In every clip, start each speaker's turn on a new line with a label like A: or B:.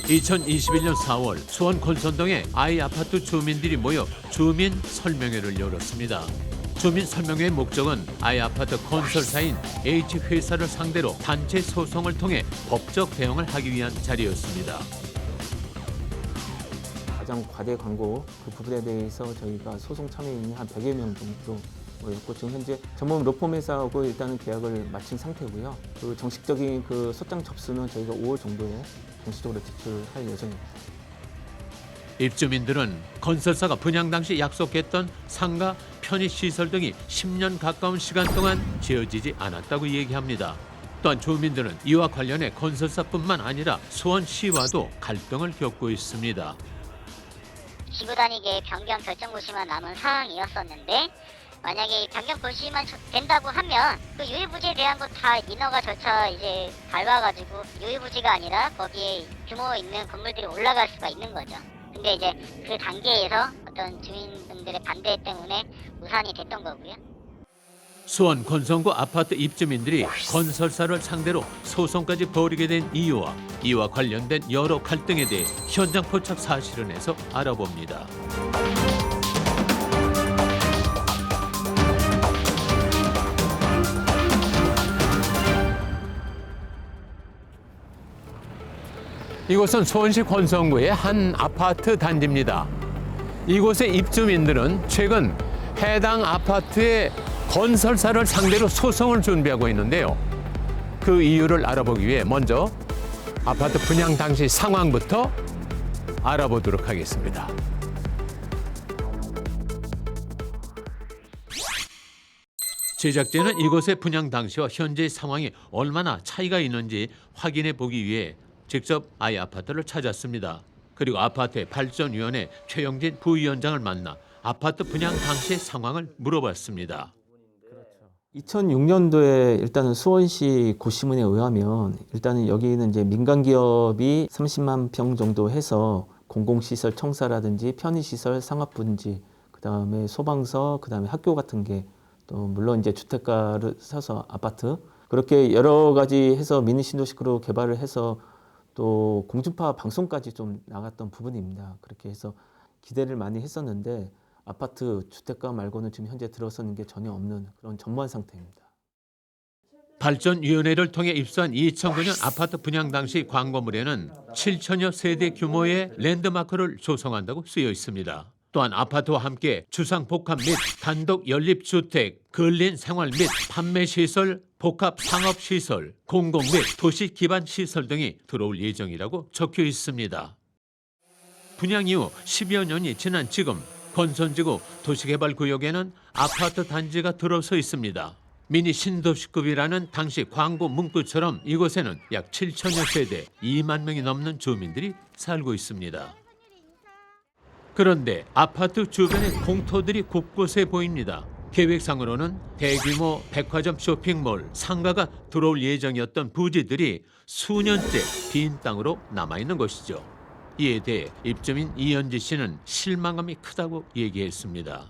A: 2021년 4월 수원 권선동의 I 아파트 주민들이 모여 주민 설명회를 열었습니다. 주민 설명회의 목적은 I 아파트 건설사인 H회사를 상대로 단체 소송을 통해 법적 대응을 하기 위한 자리였습니다.
B: 가장 과대 광고 그 부분에 대해서 저희가 소송 참여인이 한 100여 명 정도 였고 지금 현재 전문 로펌 회사하고 일단은 계약을 마친 상태고요. 그 정식적인 그 소장 접수는 저희가 5월 정도에 정식적으로 제출할 예정입니다.
A: 입주민들은 건설사가 분양 당시 약속했던 상가, 편의시설 등이 10년 가까운 시간 동안 지어지지 않았다고 얘기합니다. 또한 주민들은 이와 관련해 건설사뿐만 아니라 수원시와도 갈등을 겪고 있습니다.
C: 지구 단위계 변경 결정 고시만 남은 사항이었었는데 만약에 변경 고시만 된다고 하면 그 유해부지에 대한 거 다 인허가 절차 이제 밟아가지고 유해부지가 아니라 거기에 규모 있는 건물들이 올라갈 수가 있는 거죠. 근데 이제 그 단계에서 어떤 주민분들의 반대 때문에 무산이 됐던 거고요.
A: 수원 권성구 아파트 입주민들이 건설사를 상대로 소송까지 벌이게 된 이유와 이와 관련된 여러 갈등에 대해 현장 포착 사실은에서 알아봅니다. 이곳은 수원시 권성구의 한 아파트 단지입니다. 이곳의 입주민들은 최근 해당 아파트의 건설사를 상대로 소송을 준비하고 있는데요. 그 이유를 알아보기 위해 먼저 아파트 분양 당시 상황부터 알아보도록 하겠습니다. 제작진은 이곳의 분양 당시와 현재의 상황이 얼마나 차이가 있는지 확인해 보기 위해 직접 I 아파트를 찾았습니다. 그리고 아파트의 발전위원회 최영진 부위원장을 만나 아파트 분양 당시의 상황을 물어봤습니다.
B: 2006년도에 일단은 수원시 고시문에 의하면 일단은 여기는 이제 민간 기업이 30만 평 정도 해서 공공시설 청사라든지 편의시설 상업분지 그다음에 소방서 그다음에 학교 같은 게 또 물론 이제 주택가를 사서 아파트 그렇게 여러 가지 해서 미니 신도시로 개발을 해서 또 공중파 방송까지 좀 나갔던 부분입니다. 그렇게 해서 기대를 많이 했었는데 아파트 주택가 말고는 지금 현재 들어서는 게 전혀 없는 그런 전무한 상태입니다.
A: 발전위원회를 통해 입수한 2009년 아파트 분양 당시 광고물에는 7천여 세대 규모의 랜드마크를 조성한다고 쓰여 있습니다. 또한 아파트와 함께 주상복합 및 단독 연립주택, 근린 생활 및 판매시설, 복합 상업시설, 공공 및 도시 기반 시설 등이 들어올 예정이라고 적혀 있습니다. 분양 이후 10여 년이 지난 지금 권선지구 도시개발구역에는 아파트 단지가 들어서 있습니다. 미니 신도시급이라는 당시 광고 문구처럼 이곳에는 약 7천여 세대 2만 명이 넘는 주민들이 살고 있습니다. 그런데 아파트 주변의 공터들이 곳곳에 보입니다. 계획상으로는 대규모 백화점 쇼핑몰, 상가가 들어올 예정이었던 부지들이 수년째 빈 땅으로 남아있는 것이죠. 이에 대해 입주민 이현지 씨는 실망감이 크다고 얘기했습니다.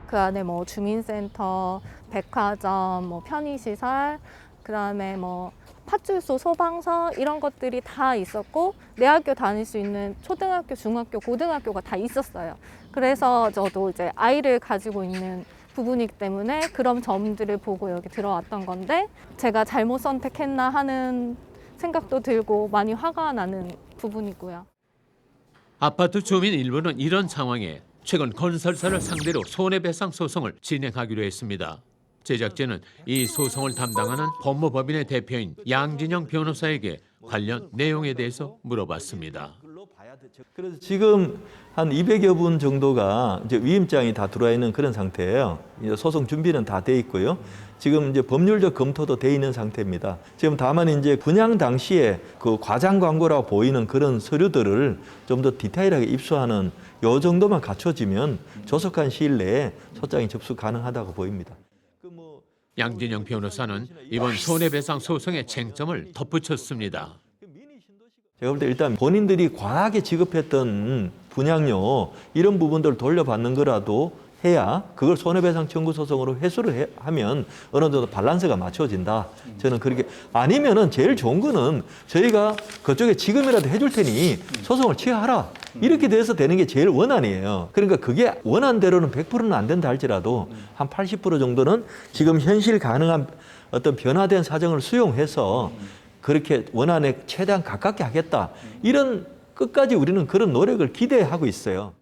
D: 그 안에 뭐 주민센터, 백화점, 뭐 편의시설, 그다음에 뭐 파출소, 소방서 이런 것들이 다 있었고 내 학교 다닐 수 있는 초등학교, 중학교, 고등학교가 다 있었어요. 그래서 저도 이제 아이를 가지고 있는 부분이기 때문에 그런 점들을 보고 여기 들어왔던 건데 제가 잘못 선택했나 하는 생각도 들고 많이 화가 나는 부분이고요.
A: 아파트 주민 일부는 이런 상황에 최근 건설사를 상대로 손해배상 소송을 진행하기로 했습니다. 제작진은 이 소송을 담당하는 법무법인의 대표인 양진영 변호사에게 관련 내용에 대해서 물어봤습니다.
E: 그래서 지금 한 200여 분 정도가 이제 위임장이 다 들어와 있는 그런 상태예요. 이제 소송 준비는 다 돼 있고요. 지금 이제 법률적 검토도 돼 있는 상태입니다. 지금 다만 이제 분양 당시에 그 과장 광고라고 보이는 그런 서류들을 좀 더 디테일하게 입수하는 요 정도만 갖춰지면 조속한 시일 내에 소장이 접수 가능하다고 보입니다.
A: 양진영 변호사는 이번 손해배상 소송의 쟁점을 덧붙였습니다.
E: 제가 볼 때 일단 본인들이 과하게 지급했던 분양료 이런 부분들을 돌려받는 거라도 해야 그걸 손해배상 청구 소송으로 회수를 하면 어느 정도 밸런스가 맞춰진다. 저는 그렇게 아니면은 제일 좋은 거는 저희가 그쪽에 지금이라도 해줄 테니 소송을 취하하라. 이렇게 돼서 되는 게 제일 원안이에요. 그러니까 그게 원안대로는 100%는 안 된다 할지라도 한 80% 정도는 지금 현실 가능한 어떤 변화된 사정을 수용해서 그렇게 원안에 최대한 가깝게 하겠다. 이런 끝까지 우리는 그런 노력을 기대하고 있어요.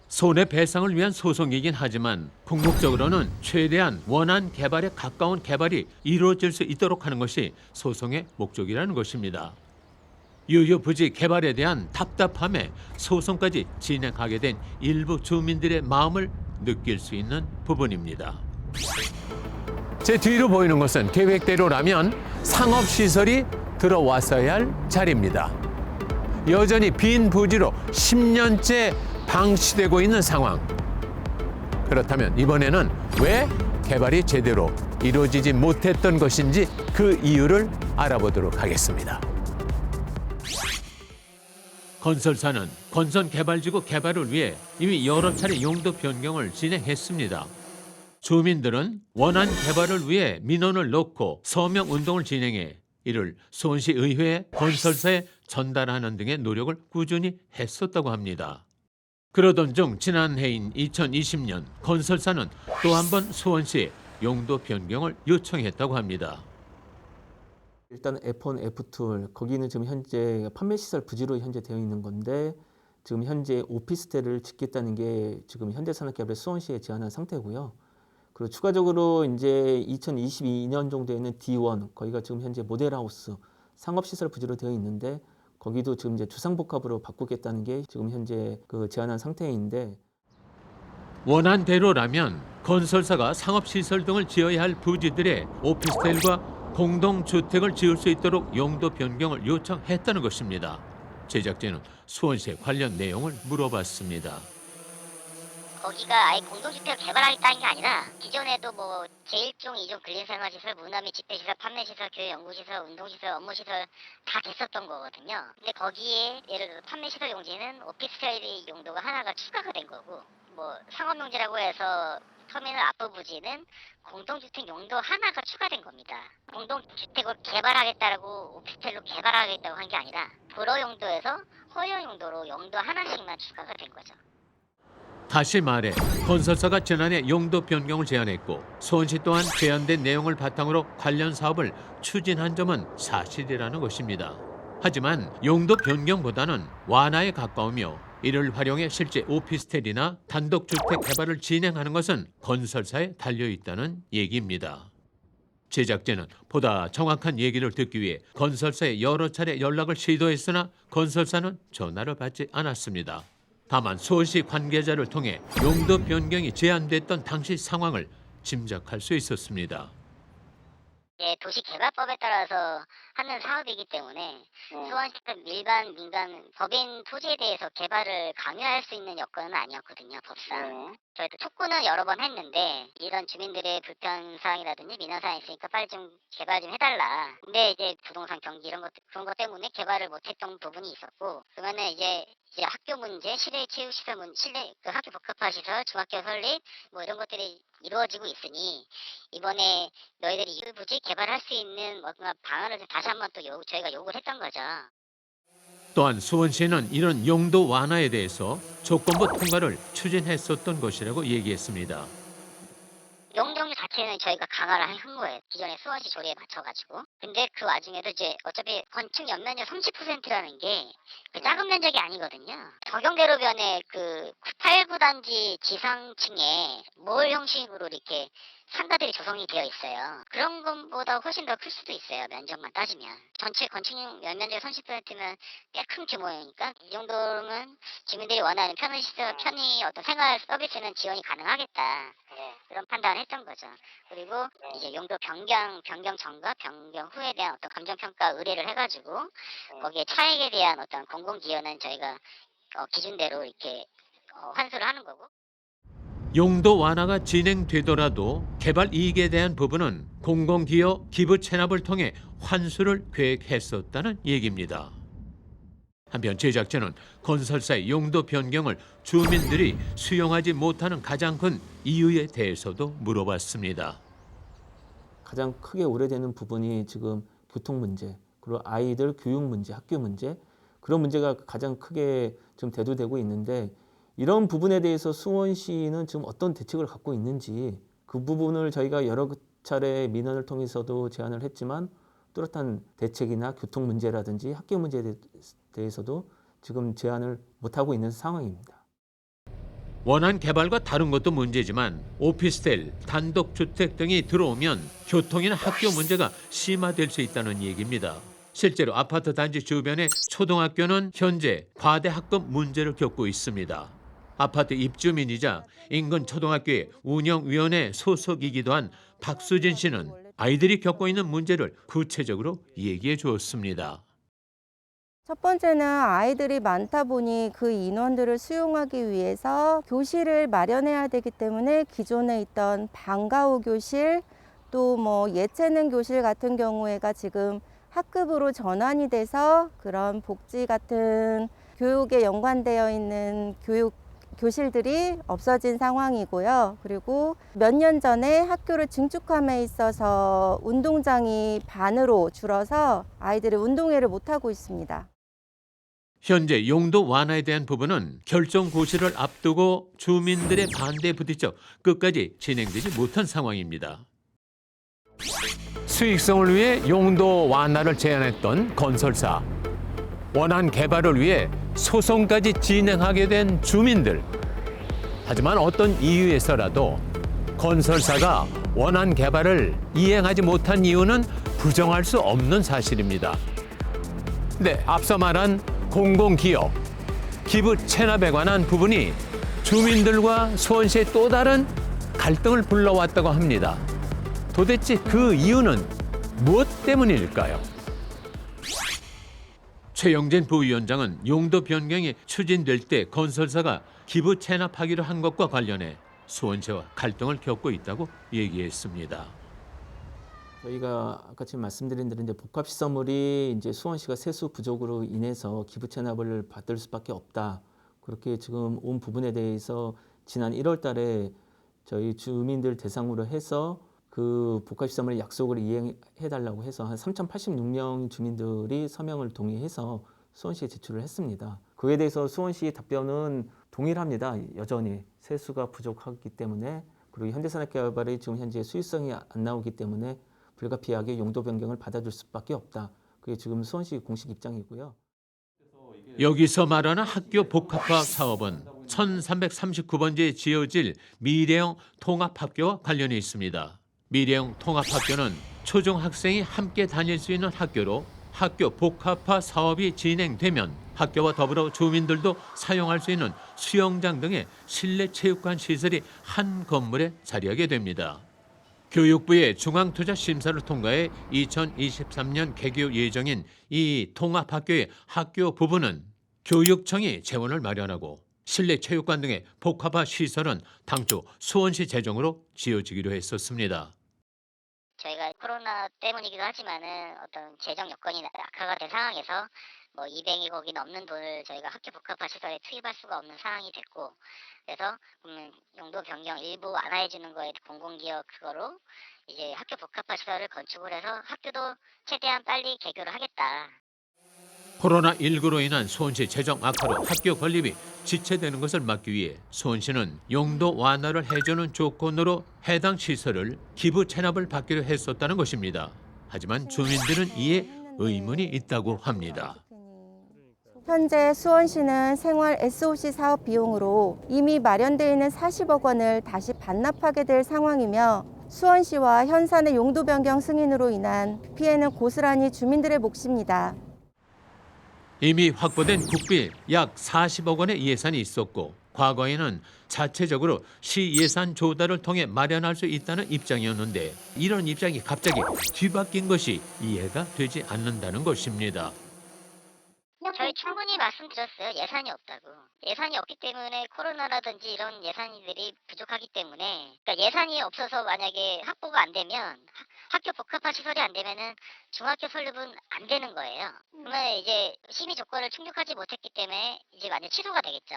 A: 손해배상을 위한 소송이긴 하지만 궁극적으로는 최대한 원안 개발에 가까운 개발이 이루어질 수 있도록 하는 것이 소송의 목적이라는 것입니다. 유유부지 개발에 대한 답답함에 소송까지 진행하게 된 일부 주민들의 마음을 느낄 수 있는 부분입니다. 제 뒤로 보이는 것은 계획대로라면 상업시설이 들어왔어야 할 자리입니다. 여전히 빈 부지로 10년째 방치되고 있는 상황. 그렇다면 이번에는 왜 개발이 제대로 이루어지지 못했던 것인지 그 이유를 알아보도록 하겠습니다. 건설사는 건선개발지구 개발을 위해 이미 여러 차례 용도 변경을 진행했습니다. 주민들은 원안 개발을 위해 민원을 넣고 서명 운동을 진행해 이를 수원시 의회에 건설사에 전달하는 등의 노력을 꾸준히 했었다고 합니다. 그러던 중 지난해인 2020년 건설사는 또 한 번 수원시에 용도 변경을 요청했다고 합니다.
B: 일단 F1, F2 거기는 지금 현재 판매 시설 부지로 현재 되어 있는 건데 지금 현재 오피스텔을 짓겠다는 게 지금 현대산업개발 수원시에 제안한 상태고요. 그리고 추가적으로 이제 2022년 정도에는 D1 거기가 지금 현재 모델하우스 상업시설 부지로 되어 있는데 거기도 지금 이제 주상복합으로 바꾸겠다는 게 지금 현재 그 제안한 상태인데
A: 원안대로라면 건설사가 상업시설 등을 지어야 할 부지들에 오피스텔과 공동주택을 지을 수 있도록 용도 변경을 요청했다는 것입니다. 제작진은 수원시에 관련 내용을 물어봤습니다.
C: 거기가 아예 공동주택을 개발하겠다는 게 아니라 기존에도 뭐 제1종, 2종 근린생활시설, 문화 및 집회시설, 판매시설, 교육 연구시설, 운동시설, 업무시설 다 됐었던 거거든요. 근데 거기에 예를 들어 판매시설 용지는 오피스텔 용도가 하나가 추가가 된 거고 뭐 상업용지라고 해서 터미널 앞부 부지는 공동주택 용도 하나가 추가된 겁니다. 공동주택을 개발하겠다라고 오피스텔로 개발하겠다고 한 게 아니라 불허 용도에서 허용 용도로 용도 하나씩만 추가가 된 거죠.
A: 다시 말해 건설사가 지난해 용도 변경을 제안했고 수원시 또한 제안된 내용을 바탕으로 관련 사업을 추진한 점은 사실이라는 것입니다. 하지만 용도 변경보다는 완화에 가까우며 이를 활용해 실제 오피스텔이나 단독주택 개발을 진행하는 것은 건설사에 달려있다는 얘기입니다. 제작진은 보다 정확한 얘기를 듣기 위해 건설사에 여러 차례 연락을 시도했으나 건설사는 전화를 받지 않았습니다. 다만 수원시 관계자를 통해 용도 변경이 제안됐던 당시 상황을 짐작할 수 있었습니다.
C: 예, 도시개발법에 따라서 하는 사업이기 때문에 수원시가 일반 민간 법인 토지에 대해서 개발을 강요할 수 있는 여건은 아니었거든요, 법상. 저희도 촉구는 여러 번 했는데 이런 주민들의 불편사항이라든지 민원사항이 있으니까 빨리 좀 개발 좀 해달라. 근데 이제 부동산 경기 이런 것 그런 것 때문에 개발을 못했던 부분이 있었고 그러면은 이제 학교 문제, 실내 체육시설 실내 그 학교 복합화시설, 중학교 설립 뭐 이런 것들이 이루어지고 있으니 이번에 너희들이 유부지 개발할 수 있는 뭔가 방안을 다시 한번 또 저희가 요구를 했던 거죠.
A: 또한 수원시는 이런 용도 완화에 대해서 조건부 통과를 추진했었던 것이라고 얘기했습니다.
C: 용적률 자체는 저희가 강화를 한 거예요. 기존의 수원시 조례에 맞춰가지고. 근데 그 와중에도 이제 어차피 건축 연면적 30%라는 게 그 작은 면적이 아니거든요. 적용대로변의 그 8, 9단지 지상층에 몰 형식으로 이렇게 상가들이 조성이 되어 있어요. 그런 것보다 훨씬 더 클 수도 있어요. 면적만 따지면. 전체 건축 연면적 30%면 꽤 큰 규모이니까 이 정도면 주민들이 원하는 편의 어떤 생활 서비스는 지원이 가능하겠다. 그런 판단을 했던 거죠. 그리고 이제 용도 변경 전과 변경 후에 대한 어떤 감정평가 의뢰를 해가지고 거기에 차액에 대한 어떤 공공기여는 저희가 기준대로 이렇게 환수를 하는 거고.
A: 용도 완화가 진행되더라도 개발 이익에 대한 부분은 공공기여 기부 체납을 통해 환수를 계획했었다는 얘기입니다. 한편 제작진은 건설사의 용도 변경을 주민들이 수용하지 못하는 가장 큰 이유에 대해서도 물어봤습니다.
B: 가장 크게 우려되는 부분이 지금 교통 문제, 그리고 아이들 교육 문제, 학교 문제, 그런 문제가 가장 크게 좀 대두되고 있는데, 이런 부분에 대해서 수원시는 지금 어떤 대책을 갖고 있는지, 그 부분을 저희가 여러 차례 민원을 통해서도 제안을 했지만 뚜렷한 대책이나 교통 문제라든지 학교 문제에 대해서도 지금 제안을 못하고 있는 상황입니다.
A: 원안 개발과 다른 것도 문제지만 오피스텔, 단독주택 등이 들어오면 교통이나 학교 문제가 심화될 수 있다는 얘기입니다. 실제로 아파트 단지 주변의 초등학교는 현재 과대 학급 문제를 겪고 있습니다. 아파트 입주민이자 인근 초등학교의 운영위원회 소속이기도 한 박수진 씨는 아이들이 겪고 있는 문제를 구체적으로 얘기해 주었습니다.
F: 첫 번째는 아이들이 많다 보니 그 인원들을 수용하기 위해서 교실을 마련해야 되기 때문에 기존에 있던 방과후 교실, 또 뭐 예체능 교실 같은 경우에가 지금 학급으로 전환이 돼서 그런 복지 같은 교육에 연관되어 있는 교실들이 없어진 상황이고요. 그리고 몇 년 전에 학교를 증축함에 있어서 운동장이 반으로 줄어서 아이들이 운동회를 못하고 있습니다.
A: 현재 용도 완화에 대한 부분은 결정 고시를 앞두고 주민들의 반대에 부딪혀 끝까지 진행되지 못한 상황입니다. 수익성을 위해 용도 완화를 제안했던 건설사. 원안 개발을 위해 소송까지 진행하게 된 주민들. 하지만 어떤 이유에서라도 건설사가 원안 개발을 이행하지 못한 이유는 부정할 수 없는 사실입니다. 네, 앞서 말한 공공기업, 기부 체납에 관한 부분이 주민들과 수원시의 또 다른 갈등을 불러왔다고 합니다. 도대체 그 이유는 무엇 때문일까요? 최영진 부위원장은 용도 변경이 추진될 때 건설사가 기부 체납하기로 한 것과 관련해 수원시와 갈등을 겪고 있다고 얘기했습니다.
B: 저희가 아까 지금 말씀드린 대로 이제 복합시설물이 이제 수원시가 세수 부족으로 인해서 기부 체납을 받을 수밖에 없다. 그렇게 지금 온 부분에 대해서 지난 1월 달에 저희 주민들 대상으로 해서 그 복합시설물 약속을 이행해 달라고 해서 한 3,086명 주민들이 서명을 동의해서 수원시에 제출을 했습니다. 그에 대해서 수원시 답변은 동일합니다. 여전히 세수가 부족하기 때문에, 그리고 현대산업개발이 지금 현재 수익성이 안 나오기 때문에 불가피하게 용도 변경을 받아줄 수밖에 없다. 그게 지금 수원시 공식 입장이고요.
A: 여기서 말하는 학교 복합화 사업은 1339번지에 지어질 미래형 통합학교와 관련이 있습니다. 미래형 통합학교는 초중학생이 함께 다닐 수 있는 학교로 학교 복합화 사업이 진행되면 학교와 더불어 주민들도 사용할 수 있는 수영장 등의 실내 체육관 시설이 한 건물에 자리하게 됩니다. 교육부의 중앙투자 심사를 통과해 2023년 개교 예정인 이 통합학교의 학교 부분은 교육청이 재원을 마련하고 실내 체육관 등의 복합화 시설은 당초 수원시 재정으로 지어지기로 했었습니다.
C: 저희가 코로나 때문이기도 하지만은 어떤 재정 여건이 악화가 된 상황에서 뭐 200억이 넘는 돈을 저희가 학교 복합화 시설에 투입할 수가 없는 상황이 됐고, 그래서 용도 변경 일부 완화해 주는 거에 공공기업 그거로 이제 학교 복합화 시설을 건축을 해서 학교도 최대한 빨리 개교를 하겠다.
A: 코로나19로 인한 수원시 재정 악화로 학교 건립이 지체되는 것을 막기 위해 수원시는 용도 완화를 해주는 조건으로 해당 시설을 기부 체납을 받기로 했었다는 것입니다. 하지만 주민들은 이에 의문이 있다고 합니다.
F: 현재 수원시는 생활 SOC 사업 비용으로 이미 마련되어 있는 40억 원을 다시 반납하게 될 상황이며, 수원시와 현산의 용도 변경 승인으로 인한 피해는 고스란히 주민들의 몫입니다.
A: 이미 확보된 국비 약 40억 원의 예산이 있었고, 과거에는 자체적으로 시 예산 조달을 통해 마련할 수 있다는 입장이었는데, 이런 입장이 갑자기 뒤바뀐 것이 이해가 되지 않는다는 것입니다.
C: 저희 충분히 말씀드렸어요. 예산이 없다고. 예산이 없기 때문에 코로나라든지 이런 예산들이 부족하기 때문에, 그러니까 예산이 없어서 만약에 확보가 안 되면 학교 복합화 시설이 안 되면은 중학교 설립은 안 되는 거예요. 그러면 이제 심의 조건을 충족하지 못했기 때문에 이제 완전 취소가 되겠죠.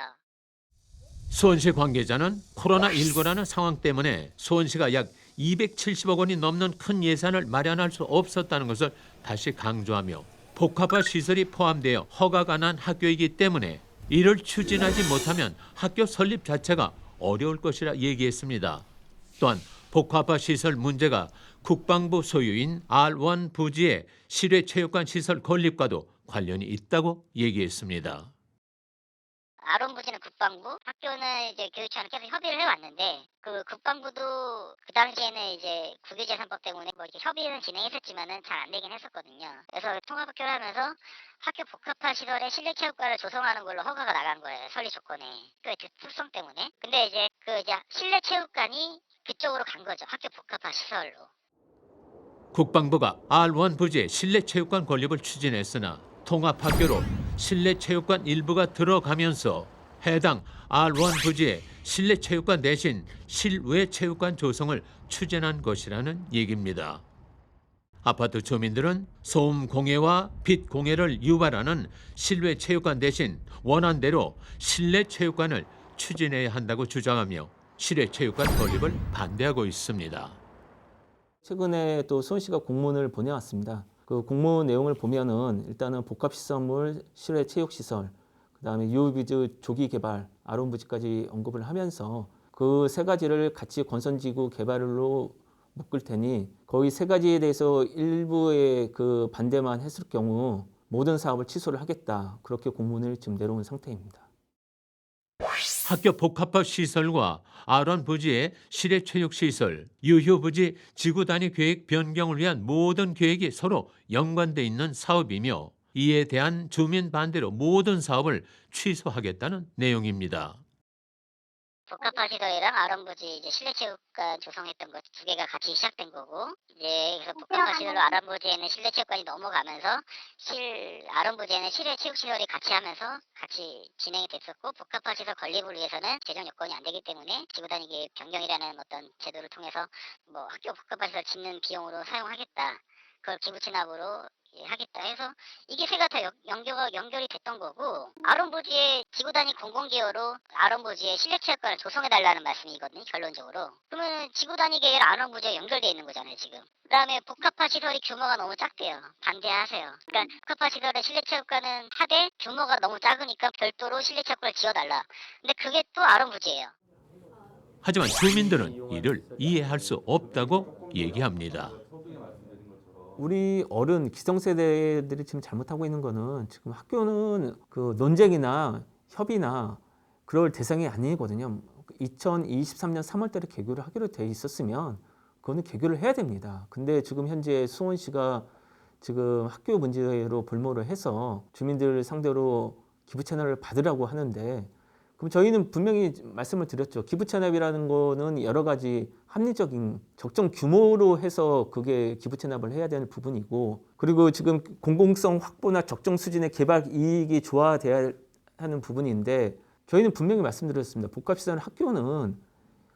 A: 수원시 관계자는 코로나19라는 상황 때문에 수원시가 약 270억 원이 넘는 큰 예산을 마련할 수 없었다는 것을 다시 강조하며 복합화 시설이 포함되어 허가가 난 학교이기 때문에 이를 추진하지 못하면 학교 설립 자체가 어려울 것이라 얘기했습니다. 또한 복합화 시설 문제가 국방부 소유인 R1 부지의 실외체육관 시설 건립과도 관련이 있다고 얘기했습니다.
C: 아론 부지는 국방부, 학교는 이제 교육청랑 계속 협의를 해왔는데 그 국방부도 그 당시에는 이제 국유재산법 때문에 뭐 이렇게 협의는 진행했었지만은 잘 안 되긴 했었거든요. 그래서 통합학교를 하면서 학교 복합화 시설에 실내체육관을 조성하는 걸로 허가가 나간 거예요. 설립 조건에 그 특성 때문에. 근데 이제 그 이제 실내체육관이 그쪽으로 간 거죠. 학교 복합화 시설로.
A: 국방부가 R1 부지의 실내체육관 건립을 추진했으나 통합학교로 실내체육관 일부가 들어가면서 해당 R1 부지의 실내체육관 대신 실외체육관 조성을 추진한 것이라는 얘기입니다. 아파트 주민들은 소음 공해와 빛 공해를 유발하는 실외체육관 대신 원안대로 실내체육관을 추진해야 한다고 주장하며 실외체육관 건립을 반대하고 있습니다.
B: 최근에 또 수원시가 공문을 보내왔습니다. 그 공문 내용을 보면은 일단은 복합시설물, 실외 체육시설, 그다음에 유휴부지 조기 개발, 아론부지까지 언급을 하면서 그 세 가지를 같이 건선지구 개발로 묶을 테니 거의 세 가지에 대해서 일부의 그 반대만 했을 경우 모든 사업을 취소를 하겠다. 그렇게 공문을 지금 내려온 상태입니다.
A: 학교 복합화 시설과 R1 부지의 실외체육시설, 유휴부지 지구 단위 계획 변경을 위한 모든 계획이 서로 연관돼 있는 사업이며 이에 대한 주민 반대로 모든 사업을 취소하겠다는 내용입니다.
C: 복합화 시설이랑 아론부지 이제 실내체육관 조성했던 것 두 개가 같이 시작된 거고 이제 그래서 복합화 시설로 아론부지에는 실내체육관이 넘어가면서 아론부지에는 실외체육시설이 같이 하면서 같이 진행이 됐었고 복합화 시설 건립을 위해서는 재정 여건이 안 되기 때문에 지구 단위 계획 변경이라는 어떤 제도를 통해서 뭐 학교 복합화 시설 짓는 비용으로 사용하겠다. 그걸 기부 취납으로 하겠다 해서 이게 세 가지 다 연결이 됐던 거고 아론부지의 지구 단위 공공기여로 아론부지의 실내체육관을 조성해달라는 말씀이거든요. 결론적으로. 그러면 지구 단위 계획 아론부지에 연결돼 있는 거잖아요. 지금. 그다음에 복합화 시설이 규모가 너무 작대요. 반대하세요. 그러니까 복합화 시설의 실내체육관은 하되 규모가 너무 작으니까 별도로 실내체육관을 지어달라. 근데 그게 또 아론부지예요.
A: 하지만 주민들은 이를 이해할 수 없다고 얘기합니다.
B: 우리 어른 기성세대들이 지금 잘못하고 있는 거는 지금 학교는 그 논쟁이나 협의나 그럴 대상이 아니거든요. 2023년 3월 달에 개교를 하기로 돼 있었으면 그거는 개교를 해야 됩니다. 근데 지금 현재 수원시가 지금 학교 문제로 볼모를 해서 주민들 상대로 기부 채납을 받으라고 하는데 그럼 저희는 분명히 말씀을 드렸죠. 기부 채납이라는 거는 여러 가지 합리적인 적정 규모로 해서 그게 기부 채납을 해야 되는 부분이고 그리고 지금 공공성 확보나 적정 수준의 개발 이익이 조화돼야 하는 부분인데 저희는 분명히 말씀드렸습니다. 복합시설 학교는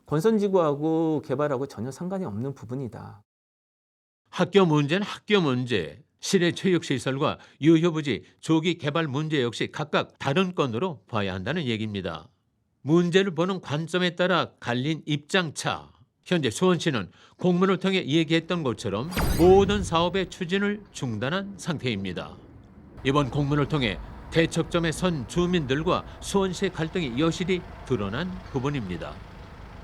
B: 건선지구하고 개발하고 전혀 상관이 없는 부분이다.
A: 학교 문제는 학교 문제, 실외체육시설과 유휴부지 조기 개발 문제 역시 각각 다른 건으로 봐야 한다는 얘기입니다. 문제를 보는 관점에 따라 갈린 입장차. 현재 수원시는 공문을 통해 얘기했던 것처럼 모든 사업의 추진을 중단한 상태입니다. 이번 공문을 통해 대척점에 선 주민들과 수원시의 갈등이 여실히 드러난 부분입니다.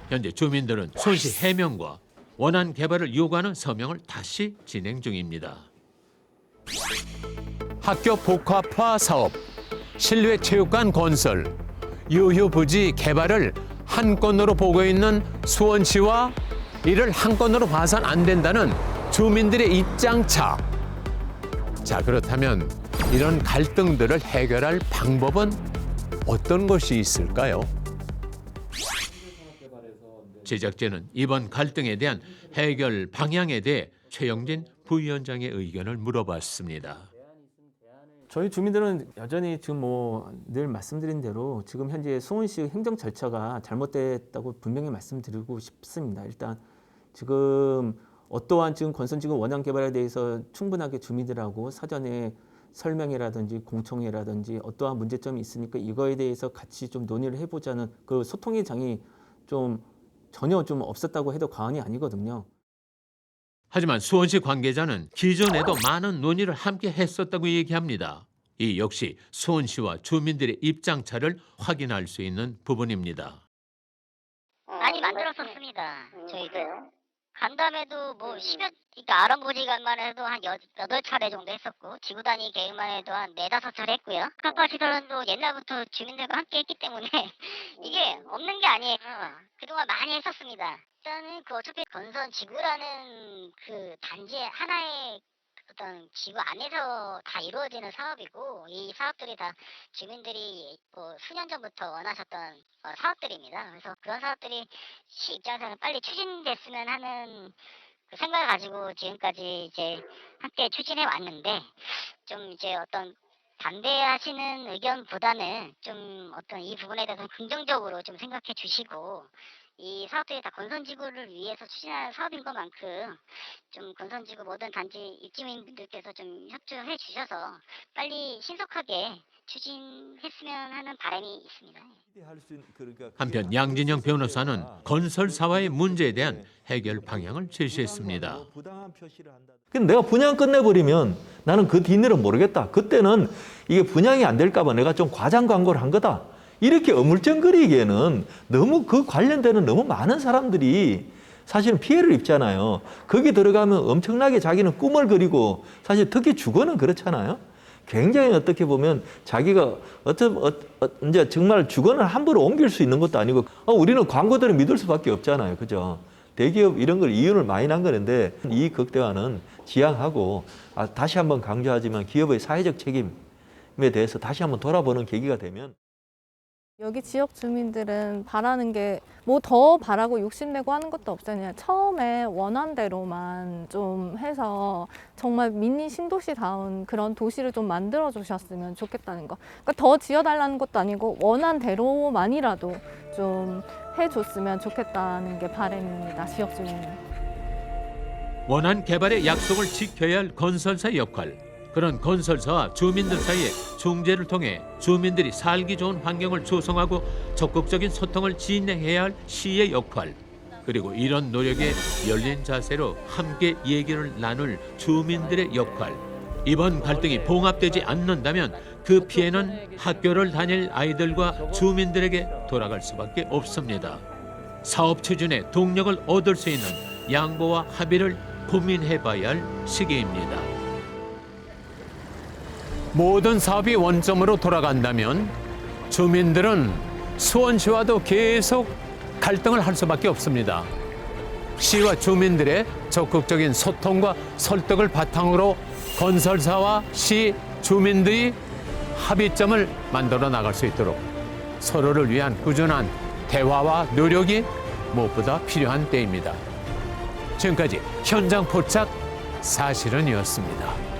A: 현재 주민들은 수원시 해명과 원안 개발을 요구하는 서명을 다시 진행 중입니다. 학교 복합화 사업, 실외체육관 건설, 유휴부지 개발을 한 건으로 보고 있는 수원시와 이를 한 건으로 봐선 안 된다는 주민들의 입장차. 자, 그렇다면 이런 갈등들을 해결할 방법은 어떤 것이 있을까요? 제작진은 이번 갈등에 대한 해결 방향에 대해 최영진 부위원장의 의견을 물어봤습니다.
B: 저희 주민들은 여전히 지금 뭐 늘 말씀드린 대로 지금 현재 수원시 행정 절차가 잘못됐다고 분명히 말씀드리고 싶습니다. 일단 지금 어떠한 지금 건선지구 원안 개발에 대해서 충분하게 주민들하고 사전에 설명회라든지 공청회라든지 어떠한 문제점이 있으니까 이거에 대해서 같이 좀 논의를 해보자는 그 소통의 장이 좀 전혀 좀 없었다고 해도 과언이 아니거든요.
A: 하지만 수원시 관계자는 기존에도 많은 논의를 함께 했었다고 얘기합니다. 이 역시 수원시와 주민들의 입장차를 확인할 수 있는 부분입니다.
C: 많이 만들었었습니다. 저희도. 간담회도 뭐 10여, 그러니까 아름보지간만 해도 한 8차례 정도 했었고, 지구단위 계획만 해도 한 4-5차례 했고요. 카파시설은도 옛날부터 주민들과 함께 했기 때문에 이게 없는 게 아니에요. 그동안 많이 했었습니다. 일단은 그 어차피 건선지구라는 그 단지의 하나의 어떤 지구 안에서 다 이루어지는 사업이고, 이 사업들이 다 주민들이 뭐 수년 전부터 원하셨던 사업들입니다. 그래서 그런 사업들이 시 입장에서는 빨리 추진됐으면 하는 그 생각을 가지고 지금까지 이제 함께 추진해 왔는데, 좀 이제 어떤 반대하시는 의견보다는 좀 어떤 이 부분에 대해서 긍정적으로 좀 생각해 주시고, 이 사업들이 다 건선지구를 위해서 추진하는 사업인 것만큼 좀 건선지구 모든 단지 입주민분들께서 좀 협조해 주셔서 빨리 신속하게 추진했으면 하는 바람이 있습니다.
A: 한편 양진영 변호사는 건설사와의 문제에 대한 해결 방향을 제시했습니다.
E: 근데 내가 분양 끝내버리면 나는 그 뒤일은 모르겠다. 그때는 이게 분양이 안 될까 봐 내가 좀 과장 광고를 한 거다. 이렇게 어물쩡거리기에는 너무 그 관련되는 너무 많은 사람들이 사실은 피해를 입잖아요. 거기 들어가면 엄청나게 자기는 꿈을 그리고, 사실 특히 주거는 그렇잖아요. 굉장히 어떻게 보면 자기가 이제 정말 주거는 함부로 옮길 수 있는 것도 아니고, 우리는 광고들을 믿을 수밖에 없잖아요. 그죠? 대기업 이런 걸 이윤을 많이 난 거는데, 이 극대화는 지양하고, 다시 한번 강조하지만 기업의 사회적 책임에 대해서 다시 한번 돌아보는 계기가 되면,
D: 여기 지역 주민들은 바라는 게 뭐 더 바라고 욕심내고 하는 것도 없어요. 그냥 처음에 원한 대로만 좀 해서 정말 미니 신도시다운 그런 도시를 좀 만들어 주셨으면 좋겠다는 거. 그러니까 더 지어달라는 것도 아니고 원한 대로만이라도 좀 해줬으면 좋겠다는 게 바람입니다. 지역 주민은.
A: 원안 개발의 약속을 지켜야 할 건설사의 역할, 그런 건설사와 주민들 사이의 중재를 통해 주민들이 살기 좋은 환경을 조성하고 적극적인 소통을 진행해야 할 시의 역할, 그리고 이런 노력에 열린 자세로 함께 얘기를 나눌 주민들의 역할. 이번 갈등이 봉합되지 않는다면 그 피해는 학교를 다닐 아이들과 주민들에게 돌아갈 수밖에 없습니다. 사업 추진에 동력을 얻을 수 있는 양보와 합의를 고민해봐야 할 시기입니다. 모든 사업이 원점으로 돌아간다면 주민들은 수원시와도 계속 갈등을 할 수밖에 없습니다. 시와 주민들의 적극적인 소통과 설득을 바탕으로 건설사와 시, 주민들이 합의점을 만들어 나갈 수 있도록 서로를 위한 꾸준한 대화와 노력이 무엇보다 필요한 때입니다. 지금까지 현장 포착 사실은이었습니다.